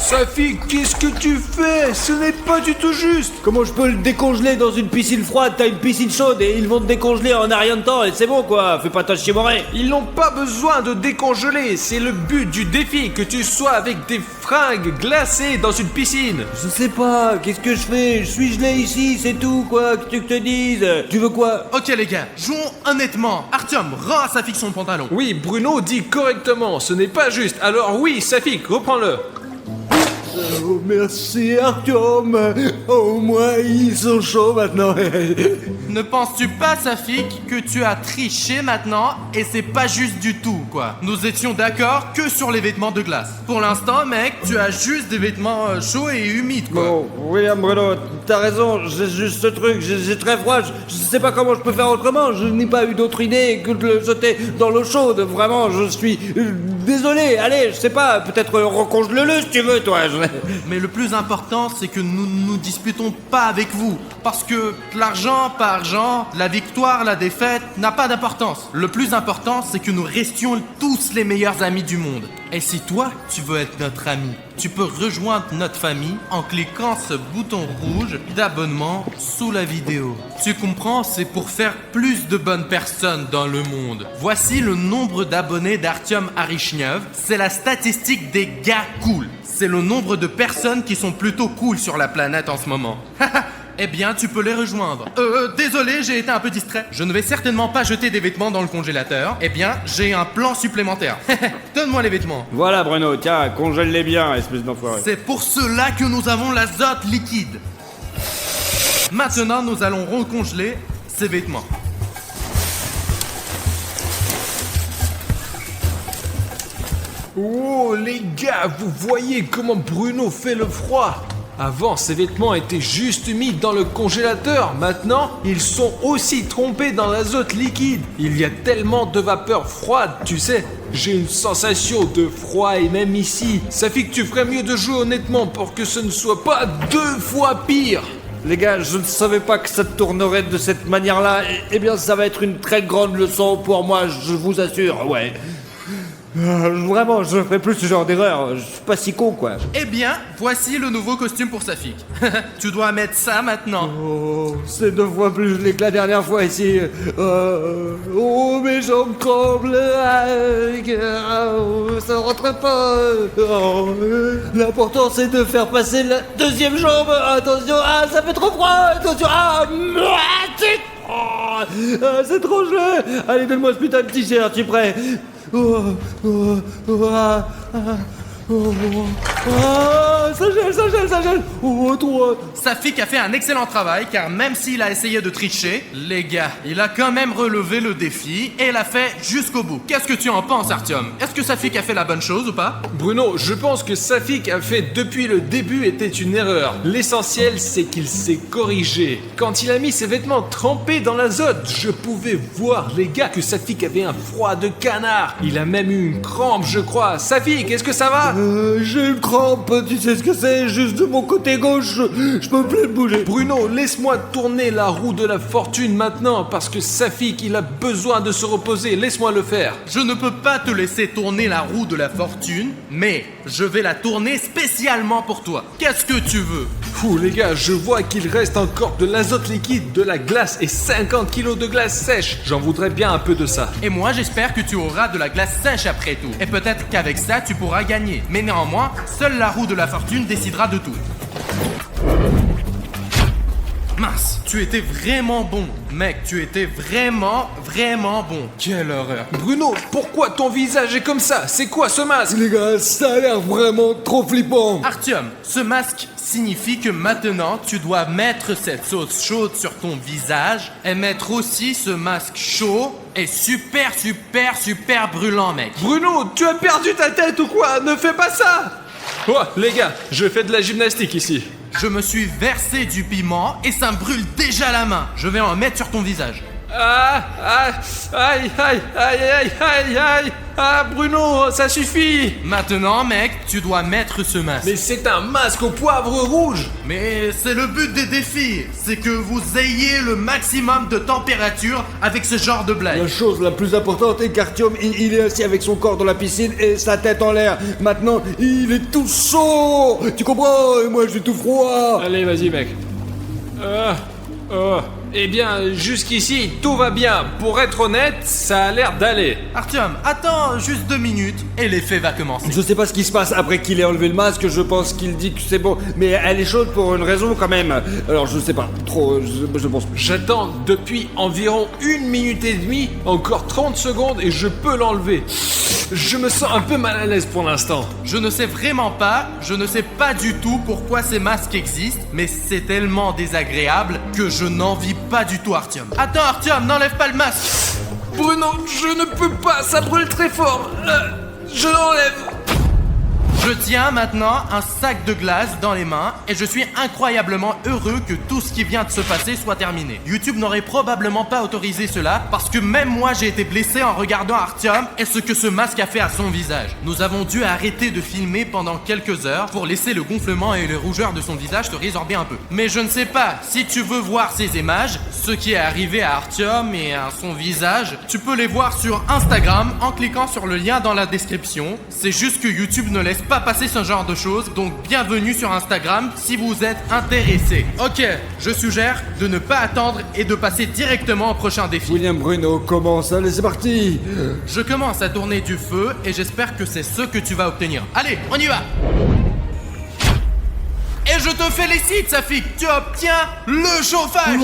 Safik, qu'est-ce que tu fais? Ce n'est pas du tout juste. Comment je peux le décongeler dans une piscine froide? T'as une piscine chaude et ils vont te décongeler en un rien de temps et c'est bon quoi. Fais pas ta chiemorée. Ils n'ont pas besoin de décongeler, c'est le but du défi, que tu sois avec des fringues glacées dans une piscine. Je sais pas, qu'est-ce que je fais? Je suis gelé ici, c'est tout quoi, que tu te dises. Tu veux quoi? Ok les gars, jouons honnêtement. Artyom, rends à Safik son pantalon. Oui, Bruno dit correctement, ce n'est pas juste. Alors oui, Safik, reprends-le. Oh merci Artyom. Au moins ils sont chauds maintenant. Ne penses-tu pas, Safik, que tu as triché maintenant et c'est pas juste du tout, quoi? Nous étions d'accord que sur les vêtements de glace. Pour l'instant, mec, tu as juste des vêtements chauds et humides, quoi. Bon, William Bruno, t'as raison, j'ai juste ce truc, j'ai très froid, je sais pas comment je peux faire autrement, je n'ai pas eu d'autre idée que de le jeter dans l'eau chaude, vraiment, je suis désolé, allez, je sais pas, peut-être recongele-le si tu veux, toi. Mais le plus important, c'est que nous ne nous disputons pas avec vous, parce que l'argent par argent, la victoire, la défaite, n'a pas d'importance. Le plus important, c'est que nous restions tous les meilleurs amis du monde. Et si toi, tu veux être notre ami, tu peux rejoindre notre famille en cliquant ce bouton rouge d'abonnement sous la vidéo. Tu comprends, c'est pour faire plus de bonnes personnes dans le monde. Voici le nombre d'abonnés d'Artyom Arishnev. C'est la statistique des gars cool. C'est le nombre de personnes qui sont plutôt cool sur la planète en ce moment. Eh bien, tu peux les rejoindre. Désolé, j'ai été un peu distrait. Je ne vais certainement pas jeter des vêtements dans le congélateur. Eh bien, j'ai un plan supplémentaire. Donne-moi les vêtements. Voilà Bruno, tiens, congèle-les bien, espèce d'enfoiré. C'est pour cela que nous avons l'azote liquide. Maintenant, nous allons recongeler ces vêtements. Oh les gars, vous voyez comment Bruno fait le froid? Avant, ces vêtements étaient juste mis dans le congélateur. Maintenant, ils sont aussi trempés dans l'azote liquide. Il y a tellement de vapeur froide, tu sais. J'ai une sensation de froid et même ici. Ça fait que tu ferais mieux de jouer honnêtement pour que ce ne soit pas 2 fois pire. Les gars, je ne savais pas que ça tournerait de cette manière-là. Eh bien, ça va être une très grande leçon pour moi, je vous assure, ouais. Vraiment, je ne ferai plus ce genre d'erreur. Je suis pas si con, quoi. Eh bien, voici le nouveau costume pour Safik. Tu dois mettre ça maintenant. Oh, c'est 2 fois plus gelé que la dernière fois ici. Oh, mes jambes tremblent. Ça ne rentre pas. Oh, l'important, c'est de faire passer la 2e jambe. Attention, ça fait trop froid. Attention, c'est trop gelé. Allez, donne-moi ce putain de t-shirt, tu es prêt? Ah, ça gèle. Oh, trop. Safik a fait un excellent travail car même s'il a essayé de tricher, les gars, il a quand même relevé le défi et l'a fait jusqu'au bout. Qu'est-ce que tu en penses, Artyom? Est-ce que Safik a fait la bonne chose ou pas? Bruno, je pense que Safik a fait depuis le début était une erreur. L'essentiel, c'est qu'il s'est corrigé. Quand il a mis ses vêtements trempés dans l'azote, je pouvais voir, les gars, que Safik avait un froid de canard. Il a même eu une crampe, je crois. Safik, est-ce que ça va? J'ai une crampe, tu sais ce que c'est, juste de mon côté gauche, je peux plus bouger. Bruno, laisse-moi tourner la roue de la fortune maintenant, parce que Safik, il a besoin de se reposer. Laisse-moi le faire. Je ne peux pas te laisser tourner la roue de la fortune, mais je vais la tourner spécialement pour toi. Qu'est-ce que tu veux? Fou, les gars, je vois qu'il reste encore de l'azote liquide, de la glace et 50 kilos de glace sèche. J'en voudrais bien un peu de ça. Et moi, j'espère que tu auras de la glace sèche après tout. Et peut-être qu'avec ça, tu pourras gagner. Mais néanmoins, seule la roue de la fortune décidera de tout. Mince, tu étais vraiment bon. Mec, tu étais vraiment bon. Quelle horreur. Bruno, pourquoi ton visage est comme ça? C'est quoi ce masque? Les gars, ça a l'air vraiment trop flippant. Artyom, ce masque signifie que maintenant, tu dois mettre cette sauce chaude sur ton visage et mettre aussi ce masque chaud et super brûlant, mec. Bruno, tu as perdu ta tête ou quoi? Ne fais pas ça! Oh, les gars, je fais de la gymnastique ici. Je me suis versé du piment et ça me brûle déjà la main. Je vais en mettre sur ton visage. Ah, Bruno, ça suffit. Maintenant, mec, tu dois mettre ce masque. Mais c'est un masque au poivre rouge. Mais c'est le but des défis. C'est que vous ayez le maximum de température avec ce genre de blague. La chose la plus importante est qu'Artyom, il est assis avec son corps dans la piscine et sa tête en l'air. Maintenant, il est tout chaud. Tu comprends? Et moi, je suis tout froid. Allez, vas-y, mec. Eh bien, jusqu'ici, tout va bien. Pour être honnête, ça a l'air d'aller. Artyom, attends juste 2 minutes et l'effet va commencer. Je sais pas ce qui se passe après qu'il ait enlevé le masque, je pense qu'il dit que c'est bon, mais elle est chaude pour une raison quand même. Alors je sais pas, trop, je pense. J'attends depuis environ 1 minute et demie, encore 30 secondes et je peux l'enlever. Je me sens un peu mal à l'aise pour l'instant. Je ne sais vraiment pas, je ne sais pas du tout pourquoi ces masques existent, mais c'est tellement désagréable que je n'envie pas du tout Artyom. Attends Artyom, n'enlève pas le masque. Bruno, je ne peux pas, ça brûle très fort. Je l'enlève. Je tiens maintenant un sac de glace dans les mains et je suis incroyablement heureux que tout ce qui vient de se passer soit terminé. YouTube n'aurait probablement pas autorisé cela parce que même moi j'ai été blessé en regardant Artyom et ce que ce masque a fait à son visage. Nous avons dû arrêter de filmer pendant quelques heures pour laisser le gonflement et les rougeurs de son visage se résorber un peu. Mais je ne sais pas, si tu veux voir ces images, ce qui est arrivé à Artyom et à son visage, tu peux les voir sur Instagram en cliquant sur le lien dans la description. C'est juste que YouTube ne laisse pas passer ce genre de choses, donc bienvenue sur Instagram si vous êtes intéressé. Ok, je suggère de ne pas attendre et de passer directement au prochain défi. William Bruno commence, allez c'est parti. Je commence à tourner du feu et j'espère que c'est ce que tu vas obtenir. Allez, on y va. Et je te félicite, Safik, tu obtiens le chauffage.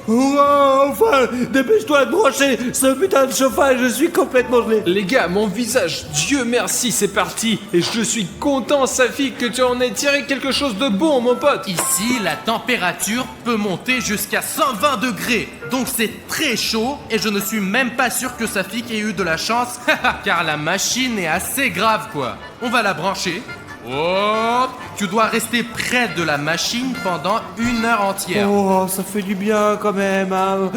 Enfin, dépêche-toi de brancher ce putain de chauffage, je suis complètement gelé. Les gars, mon visage, Dieu merci, c'est parti. Et je suis content, Safik, que tu en aies tiré quelque chose de bon, mon pote. Ici, la température peut monter jusqu'à 120 degrés. Donc c'est très chaud et je ne suis même pas sûr que Safik ait eu de la chance, car la machine est assez grave, quoi. On va la brancher. Oh, tu dois rester près de la machine pendant 1 heure entière. Oh, ça fait du bien quand même. Hein.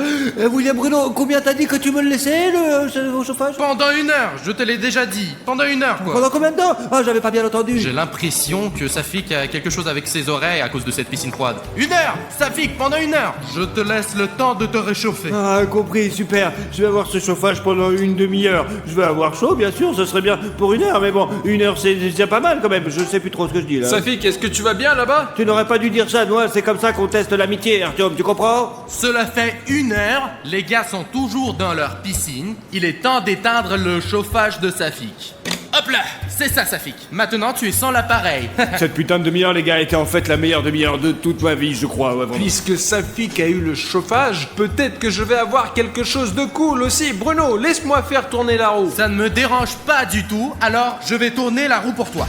William Bruno, combien t'as dit que tu me le laissais, le chauffage? Pendant 1 heure, je te l'ai déjà dit. Pendant 1 heure, quoi. Pendant combien de temps? Ah, j'avais pas bien entendu. J'ai l'impression que Safik a quelque chose avec ses oreilles à cause de cette piscine froide. 1 heure, Safik, pendant 1 heure. Je te laisse le temps de te réchauffer. Ah, compris, super. Je vais avoir ce chauffage pendant 1 demi-heure. Je vais avoir chaud, bien sûr, ce serait bien pour 1 heure, mais bon, 1 heure c'est déjà pas mal quand même. Je sais plus trop ce que je dis là. Safik, est-ce que tu vas bien là-bas? Tu n'aurais pas dû dire ça, moi, c'est comme ça qu'on teste l'amitié, Artyom, tu comprends? Cela fait 1 heure, les gars sont toujours dans leur piscine. Il est temps d'éteindre le chauffage de Safik. Hop là, c'est ça Safik. Maintenant tu es sans l'appareil. Cette putain de demi-heure, les gars, était en fait la meilleure demi-heure de toute ma vie, je crois. Ouais, vraiment. Puisque Safik a eu le chauffage, peut-être que je vais avoir quelque chose de cool aussi. Bruno, laisse-moi faire tourner la roue. Ça ne me dérange pas du tout, alors je vais tourner la roue pour toi.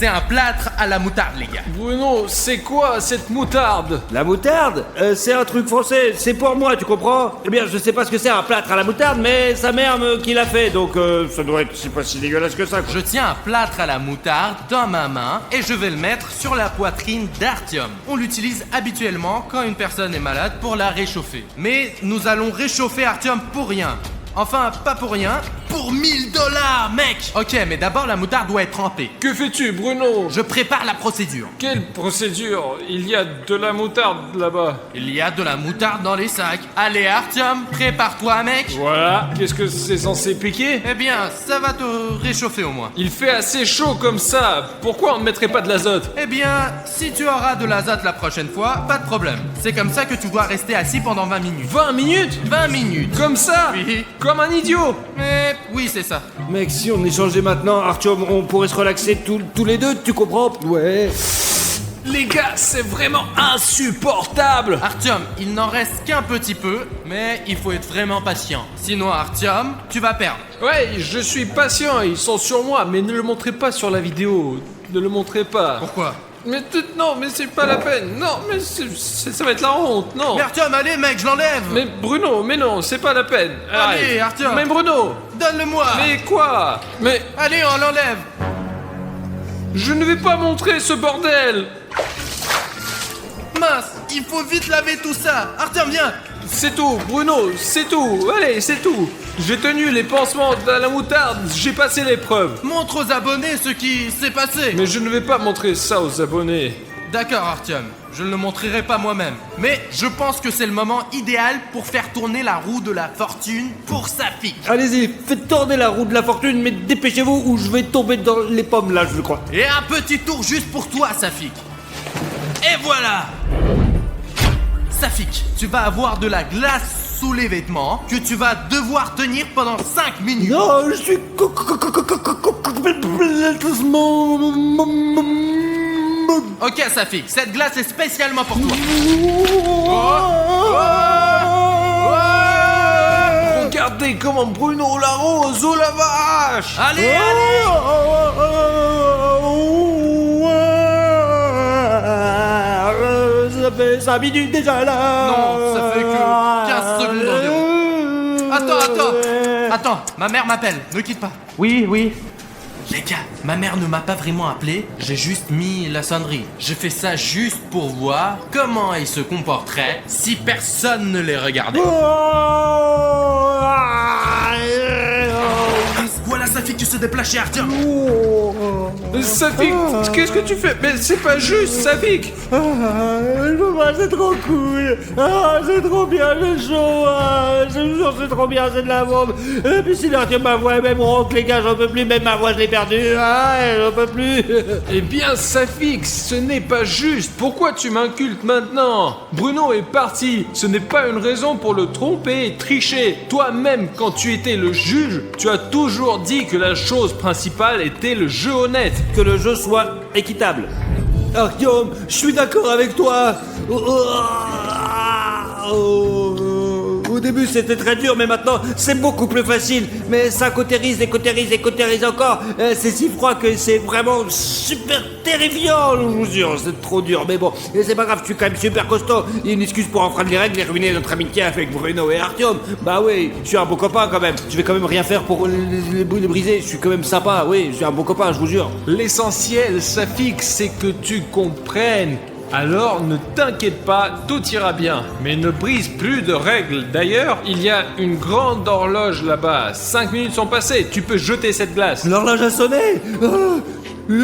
C'est un plâtre à la moutarde, les gars. Bruno, c'est quoi cette moutarde? La moutarde c'est un truc français, c'est pour moi, tu comprends? Eh bien, je sais pas ce que c'est un plâtre à la moutarde, mais sa mère qui l'a fait, donc ça doit être, c'est pas si dégueulasse que ça, quoi. Je tiens un plâtre à la moutarde dans ma main et je vais le mettre sur la poitrine d'Artyom. On l'utilise habituellement quand une personne est malade pour la réchauffer. Mais nous allons réchauffer Artyom pour rien. Enfin, pas pour rien, pour 1000 $, mec! Ok, mais d'abord la moutarde doit être trempée. Que fais-tu, Bruno? Je prépare la procédure. Quelle procédure? Il y a de la moutarde là-bas. Il y a de la moutarde dans les sacs. Allez, Artyom, prépare-toi, mec! Voilà, qu'est-ce que c'est censé piquer? Eh bien, ça va te réchauffer au moins. Il fait assez chaud comme ça, pourquoi on ne mettrait pas de l'azote? Eh bien, si tu auras de l'azote la prochaine fois, pas de problème. C'est comme ça que tu dois rester assis pendant 20 minutes. 20 minutes? 20 minutes! Comme ça? Oui. Comme un idiot? Mais oui, c'est ça. Mec, si on échangeait maintenant, Artyom, on pourrait se relaxer tous les deux, tu comprends? Ouais. Les gars, c'est vraiment insupportable! Artyom, il n'en reste qu'un petit peu, mais il faut être vraiment patient. Sinon, Artyom, tu vas perdre. Ouais, je suis patient, ils sont sur moi, mais ne le montrez pas sur la vidéo. Ne le montrez pas. Pourquoi? Non, mais c'est pas la peine. Non, mais ça va être la honte, non. Mais Artyom, allez, mec, je l'enlève. Mais Bruno, mais non, c'est pas la peine. Allez, Artyom. Mais Bruno! Donne-le-moi. Mais quoi? Mais Allez, on l'enlève. je ne vais pas montrer ce bordel! Mince, il faut vite laver tout ça. Artyom, viens. C'est tout, Bruno, c'est tout. Allez, c'est tout. J'ai tenu les pansements à la moutarde, j'ai passé l'épreuve. Montre aux abonnés ce qui s'est passé. Mais je ne vais pas montrer ça aux abonnés. D'accord, Artyom, je ne le montrerai pas moi-même. Mais je pense que c'est le moment idéal pour faire tourner la roue de la fortune pour Safik. Allez-y, faites tourner la roue de la fortune, mais dépêchez-vous ou je vais tomber dans les pommes là, je crois. Et un petit tour juste pour toi, Safik. Et voilà. Safik, tu vas avoir de la glace sous les vêtements que tu vas devoir tenir pendant 5 minutes. Non, je suis Ok, Safik, cette glace est spécialement pour toi. Regardez comment Bruno l'arrose, oh la vache! Allez, allez. Ça fait 5 minutes déjà là. Non, ça fait que 15 secondes environ. Attends, ma mère m'appelle, ne quitte pas. Oui, oui. Les gars, ma mère ne m'a pas vraiment appelé, j'ai juste mis la sonnerie. J'ai fait ça juste pour voir comment ils se comporteraient si personne ne les regardait. Voilà Safik qui se déplace chez Artyom. Safik, qu'est-ce que tu fais? Mais c'est pas juste, Safik! Je peux pas, c'est trop cool. C'est trop bien, j'ai chaud. Je vous jure, c'est trop bien, c'est de la bombe. Et puis si Artyom ma voix, même ronque, les gars, j'en peux plus, même ma voix, je l'ai perdue. J'en peux plus. Eh bien, Safik, ce n'est pas juste. Pourquoi tu m'incultes maintenant? Bruno est parti. Ce n'est pas une raison pour le tromper et tricher. Toi-même, quand tu étais le juge, tu as toujours dit que la chose principale était le jeu honnête. Que le jeu soit équitable. Artyom, je suis d'accord avec toi. Au début c'était très dur, mais maintenant c'est beaucoup plus facile. Mais ça cautérise et cautérise et cautérise encore. C'est si froid que c'est vraiment super terrifiant, je vous jure. C'est trop dur, mais bon, et c'est pas grave, je suis quand même super costaud. Il y a une excuse pour enfreindre les règles et ruiner notre amitié avec Bruno et Artyom. Bah oui, je suis un bon copain quand même. Je vais quand même rien faire pour les briser. Je suis quand même sympa, oui, je suis un bon copain, je vous jure. L'essentiel, Safik, c'est que tu comprennes. Alors ne t'inquiète pas, tout ira bien. Mais ne brise plus de règles. D'ailleurs, il y a une grande horloge là-bas. 5 minutes sont passées, tu peux jeter cette glace. L'horloge a sonné. Je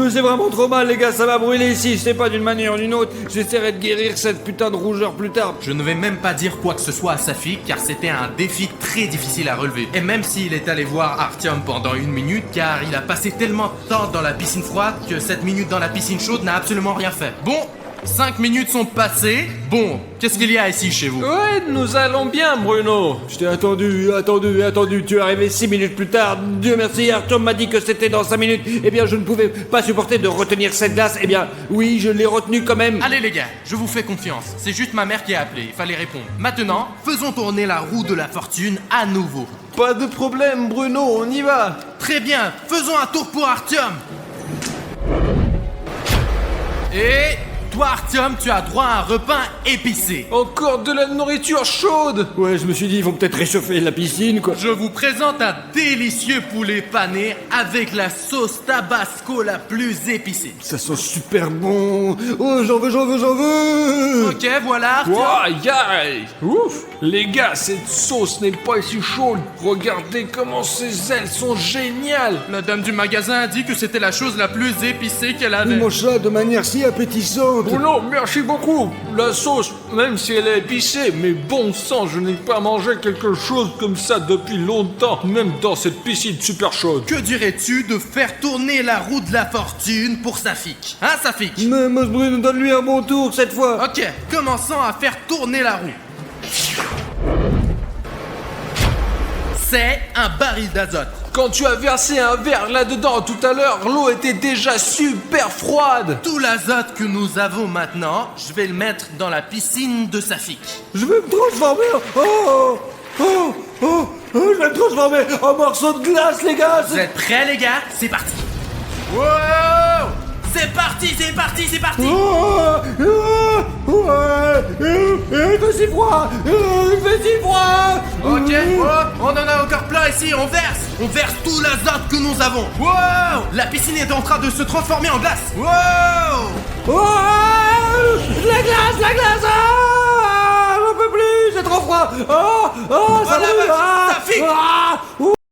sais vraiment trop mal, les gars, ça va brûler ici. Je sais pas, d'une manière ou d'une autre. J'essaierai de guérir cette putain de rougeur plus tard. Je ne vais même pas dire quoi que ce soit à Safik car c'était un défi très difficile à relever. Et même s'il est allé voir Artyom pendant 1 minute car il a passé tellement de temps dans la piscine froide que 7 minutes dans la piscine chaude n'a absolument rien fait. Bon, 5 minutes sont passées. Bon, qu'est-ce qu'il y a ici chez vous? Ouais, nous allons bien, Bruno. Je t'ai attendu. Tu es arrivé 6 minutes plus tard. Dieu merci, Arthur m'a dit que c'était dans 5 minutes. Eh bien, je ne pouvais pas supporter de retenir cette glace. Eh bien, oui, je l'ai retenue quand même. Allez les gars, je vous fais confiance. C'est juste ma mère qui a appelé, il fallait répondre. Maintenant, faisons tourner la roue de la fortune à nouveau. Pas de problème, Bruno, on y va. Très bien, faisons un tour pour Artyom. Et toi Artyom, tu as droit à un repas épicé. Encore de la nourriture chaude. Ouais, je me suis dit, ils vont peut-être réchauffer la piscine, quoi. Je vous présente un délicieux poulet pané avec la sauce tabasco la plus épicée. Ça sent super bon. Oh, j'en veux. Ok, voilà Artyom. Aïe aïe. Ouf. Les gars, cette sauce n'est pas si chaude. Regardez comment ces ailes sont géniales. La dame du magasin a dit que c'était la chose la plus épicée qu'elle avait. Il mange ça de manière si appétissante. Bruno, merci beaucoup. La sauce, même si elle est épicée, mais bon sang, je n'ai pas mangé quelque chose comme ça depuis longtemps, même dans cette piscine super chaude. Que dirais-tu de faire tourner la roue de la fortune pour Safik? Hein, Safik? Mais Bruno, donne-lui un bon tour cette fois. Ok, commençons à faire tourner la roue. C'est un baril d'azote. Quand tu as versé un verre là-dedans tout à l'heure, l'eau était déjà super froide. Tout l'azote que nous avons maintenant, je vais le mettre dans la piscine de Safik. Je vais me transformer je vais me transformer en morceau de glace, les gars. Vous êtes prêts les gars? C'est parti. Wow! C'est parti. Il fait si froid. Ok, on en a encore plein ici, on verse tout l'azote que nous avons. Wow! La piscine est en train de se transformer en glace. Wow! La glace. J'en peux plus, c'est trop froid. Ça brûle.